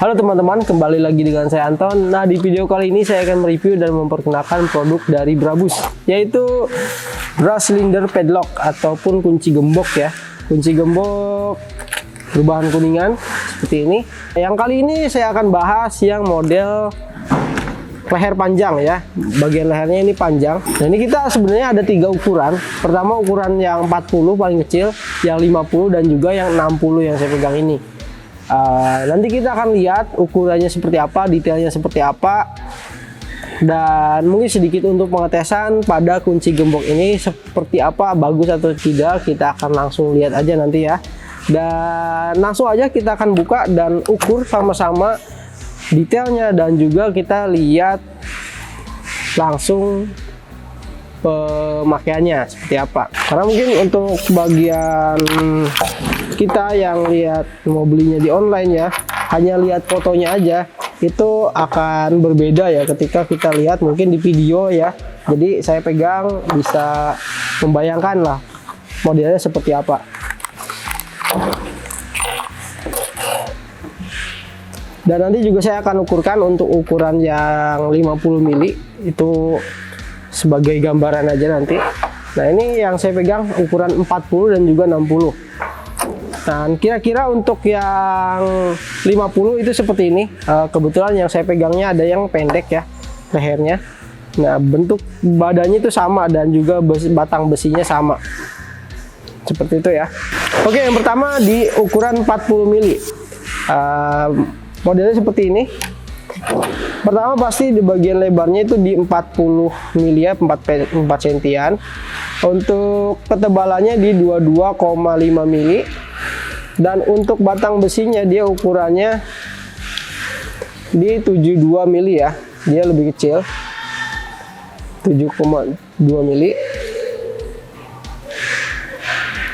Halo teman-teman, kembali lagi dengan saya Anton. Nah, di video kali ini saya akan mereview dan memperkenalkan produk dari Brabus, yaitu brass cylinder padlock ataupun kunci gembok ya. Kunci gembok berbahan kuningan seperti ini. Yang kali ini saya akan bahas yang model leher panjang ya. Bagian lehernya ini panjang. Nah, ini kita sebenarnya ada 3 ukuran. Pertama ukuran yang 40 paling kecil, yang 50 dan juga yang 60 yang saya pegang ini. Nanti kita akan lihat ukurannya seperti apa, detailnya seperti apa, dan mungkin sedikit untuk pengetesan pada kunci gembok ini seperti apa, bagus atau tidak, kita akan langsung lihat aja nanti ya. Dan langsung aja kita akan buka dan ukur sama-sama detailnya, dan juga kita lihat langsung pemakaiannya seperti apa. Karena mungkin untuk bagian kita yang lihat mau belinya di online ya, hanya lihat fotonya aja, itu akan berbeda ya ketika kita lihat mungkin di video ya. Jadi saya pegang bisa membayangkan lah modelnya seperti apa. Dan nanti juga saya akan ukurkan untuk ukuran yang 50 mili itu sebagai gambaran aja nanti. Nah, ini yang saya pegang ukuran 40 dan juga 60. Nah, kira-kira untuk yang 50 itu seperti ini. Kebetulan yang saya pegangnya ada yang pendek ya lehernya. Nah, bentuk badannya itu sama dan juga batang besinya sama. Seperti itu ya. Oke, yang pertama di ukuran 40 mili. Modelnya seperti ini. Pertama pasti di bagian lebarnya itu di 40 mili ya, 4 sentian. Untuk ketebalannya di 22,5 mili. Dan untuk batang besinya dia ukurannya di 72 mili ya. Dia lebih kecil. 7,2 mili.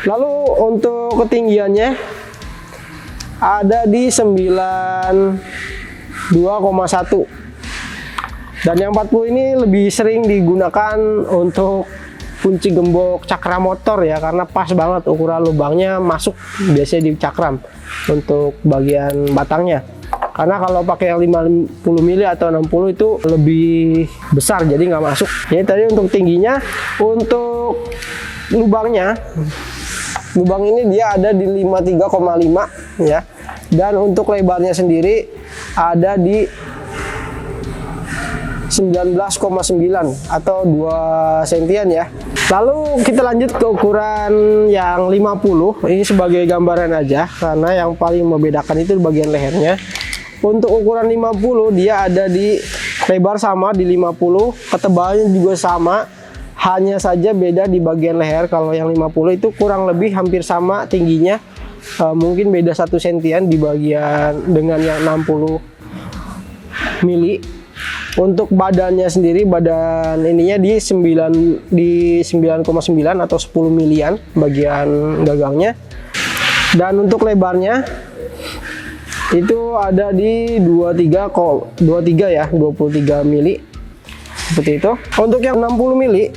Lalu untuk ketinggiannya ada di 92,1. Dan yang 40 ini lebih sering digunakan untuk kunci gembok cakram motor ya, karena pas banget ukuran lubangnya masuk biasanya di cakram untuk bagian batangnya. Karena kalau pakai yang 50 mili atau 60 itu lebih besar, jadi nggak masuk. Jadi tadi untuk tingginya, untuk lubang ini dia ada di 53,5 ya. Dan untuk lebarnya sendiri ada di 19,9 atau 2 sentian ya. Lalu kita lanjut ke ukuran yang 50. Ini sebagai gambaran aja, karena yang paling membedakan itu bagian lehernya. Untuk ukuran 50 dia ada di lebar sama di 50, ketebalannya juga sama, hanya saja beda di bagian leher. Kalau yang 50 itu kurang lebih hampir sama tingginya, mungkin beda 1 sentian di bagian dengan yang 60 mili. Untuk badannya sendiri, badan ininya di 9,9 atau 10 milian bagian gagangnya. Dan untuk lebarnya itu ada di 23 ya, 23 mili. Seperti itu. Untuk yang 60 mili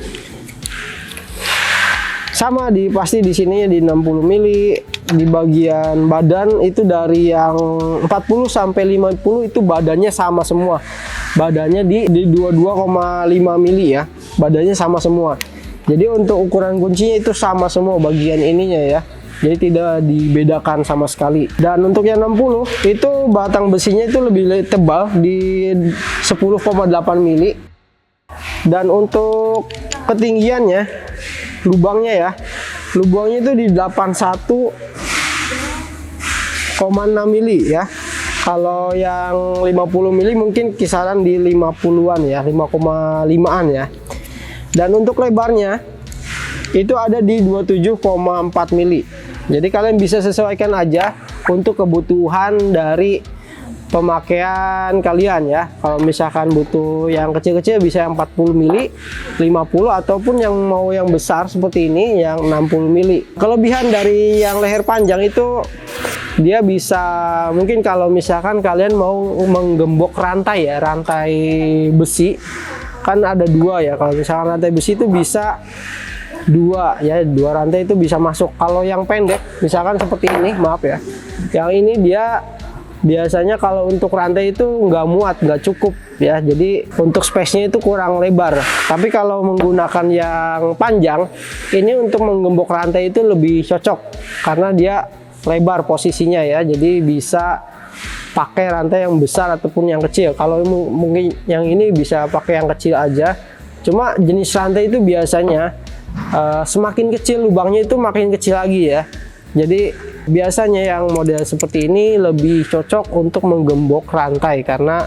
sama pasti di sini di 60 mili. Di bagian badan itu dari yang 40 sampai 50 itu badannya sama semua. Badannya di 22,5 mili ya. Badannya sama semua. Jadi untuk ukuran kuncinya itu sama semua bagian ininya ya. Jadi tidak dibedakan sama sekali. Dan untuk yang 60 itu batang besinya itu lebih tebal di 10,8 mili. Dan untuk ketinggiannya, lubangnya itu di 81,6 mili ya. Kalau yang 50 mili mungkin kisaran di 50-an ya, 5,5-an ya. Dan untuk lebarnya itu ada di 27,4 mili. Jadi kalian bisa sesuaikan aja untuk kebutuhan dari pemakaian kalian ya. Kalau misalkan butuh yang kecil-kecil bisa yang 40 mili, 50, ataupun yang mau yang besar seperti ini yang 60 mili. Kelebihan dari yang leher panjang itu dia bisa, mungkin kalau misalkan kalian mau menggembok rantai ya, rantai besi kan ada 2 ya. Kalau misalkan rantai besi itu bisa 2 ya, 2 rantai itu bisa masuk. Kalau yang pendek misalkan seperti ini, maaf ya, yang ini dia biasanya kalau untuk rantai itu nggak muat, nggak cukup ya. Jadi untuk space-nya itu kurang lebar. Tapi kalau menggunakan yang panjang, ini untuk menggembok rantai itu lebih cocok karena dia lebar posisinya ya. Jadi bisa pakai rantai yang besar ataupun yang kecil. Kalau mungkin yang ini bisa pakai yang kecil aja. Cuma jenis rantai itu biasanya semakin kecil lubangnya itu makin kecil lagi ya. Jadi biasanya yang model seperti ini lebih cocok untuk menggembok rantai karena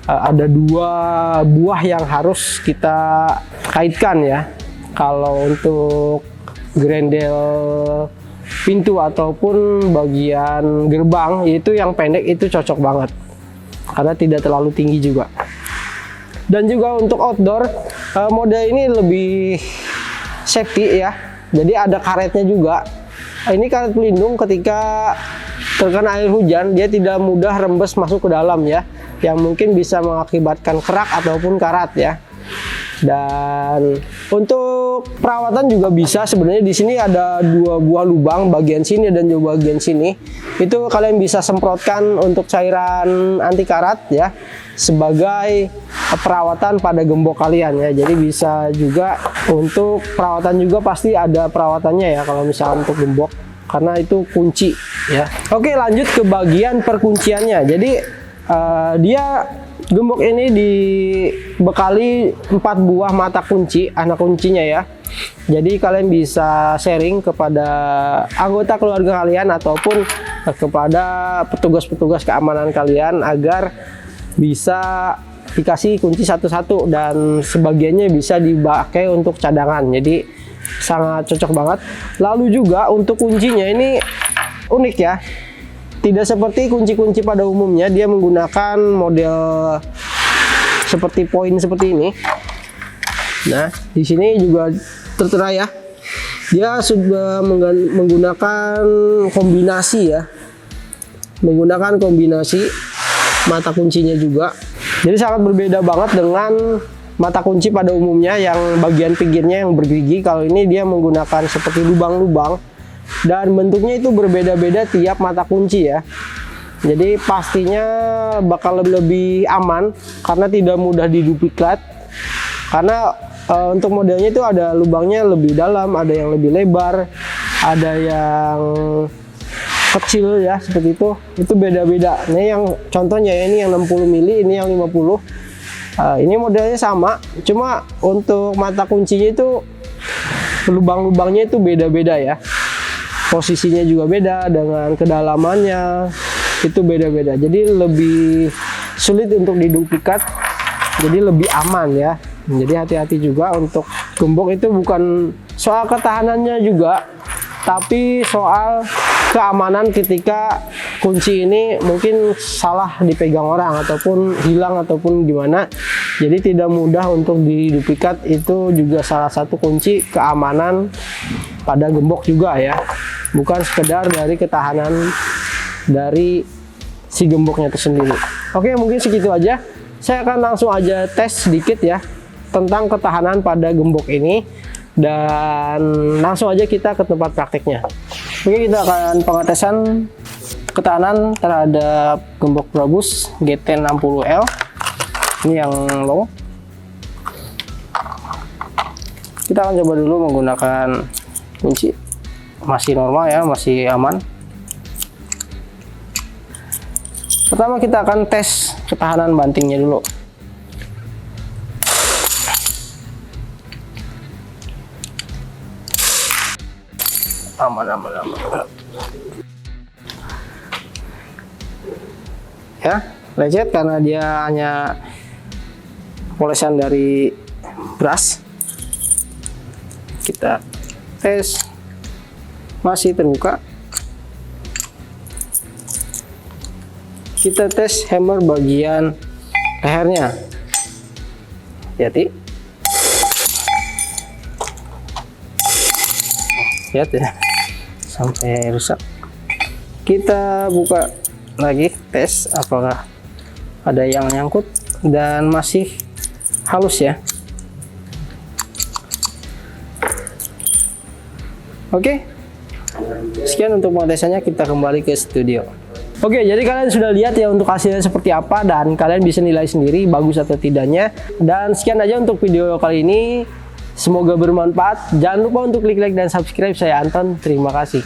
ada 2 buah yang harus kita kaitkan ya. Kalau untuk grendel pintu ataupun bagian gerbang itu yang pendek itu cocok banget karena tidak terlalu tinggi juga. Dan juga untuk outdoor model ini lebih safety ya. Jadi ada karetnya juga. Ini karet pelindung ketika terkena air hujan, dia tidak mudah rembes masuk ke dalam ya, yang mungkin bisa mengakibatkan kerak ataupun karat ya. Dan untuk perawatan juga bisa sebenarnya. Di sini ada 2 buah lubang, bagian sini dan juga bagian sini. Itu kalian bisa semprotkan untuk cairan anti karat ya, sebagai perawatan pada gembok kalian ya. Jadi bisa juga untuk perawatan juga, pasti ada perawatannya ya kalau misalnya untuk gembok, karena itu kunci ya. Oke, lanjut ke bagian perkunciannya. Jadi dia gembok ini dibekali 4 buah mata kunci, anak kuncinya ya. Jadi kalian bisa sharing kepada anggota keluarga kalian ataupun kepada petugas-petugas keamanan kalian agar bisa dikasih kunci satu-satu, dan sebagiannya bisa dipakai untuk cadangan. Jadi sangat cocok banget. Lalu juga untuk kuncinya ini unik ya. Tidak seperti kunci-kunci pada umumnya, dia menggunakan model seperti poin seperti ini. Nah, di sini juga tertera ya. Dia sudah menggunakan kombinasi ya. Menggunakan kombinasi mata kuncinya juga. Jadi sangat berbeda banget dengan mata kunci pada umumnya yang bagian pinggirnya yang bergerigi. Kalau ini dia menggunakan seperti lubang-lubang, dan bentuknya itu berbeda-beda tiap mata kunci ya. Jadi pastinya bakal lebih aman karena tidak mudah diduplikat. Karena untuk modelnya itu ada lubangnya lebih dalam, ada yang lebih lebar, ada yang kecil ya, seperti itu beda-beda. Ini yang contohnya ini yang 60 mili, ini yang 50. Ini modelnya sama, cuma untuk mata kuncinya itu lubang-lubangnya itu beda-beda ya. Posisinya juga beda, dengan kedalamannya itu beda-beda. Jadi lebih sulit untuk diduplikat, jadi lebih aman ya. Jadi hati-hati juga untuk gembok itu, bukan soal ketahanannya juga, tapi soal keamanan ketika kunci ini mungkin salah dipegang orang ataupun hilang ataupun gimana. Jadi tidak mudah untuk diduplikat. Itu juga salah satu kunci keamanan pada gembok juga ya, bukan sekedar dari ketahanan dari si gemboknya itu sendiri. Oke, mungkin segitu aja. Saya akan langsung aja tes sedikit ya tentang ketahanan pada gembok ini, dan langsung aja kita ke tempat praktiknya. Oke, kita akan pengetesan ketahanan terhadap gembok Brabus GT60L. Ini yang low. Kita akan coba dulu menggunakan kunci. Masih normal ya, masih aman. Pertama kita akan tes ketahanan bantingnya dulu. Aman. Ya, lecet karena dia hanya polesan dari brush. Kita tes, masih terbuka. Kita tes hammer bagian lehernya. Hati-hati. Lihat ya, sampai rusak. Kita buka lagi, tes apakah ada yang nyangkut, dan masih halus ya. Oke, sekian untuk pengetesannya. Kita kembali ke studio. Oke, jadi kalian sudah lihat ya untuk hasilnya seperti apa dan kalian bisa nilai sendiri bagus atau tidaknya. Dan sekian aja untuk video kali ini. Semoga bermanfaat. Jangan lupa untuk klik like dan subscribe. Saya Anton, terima kasih.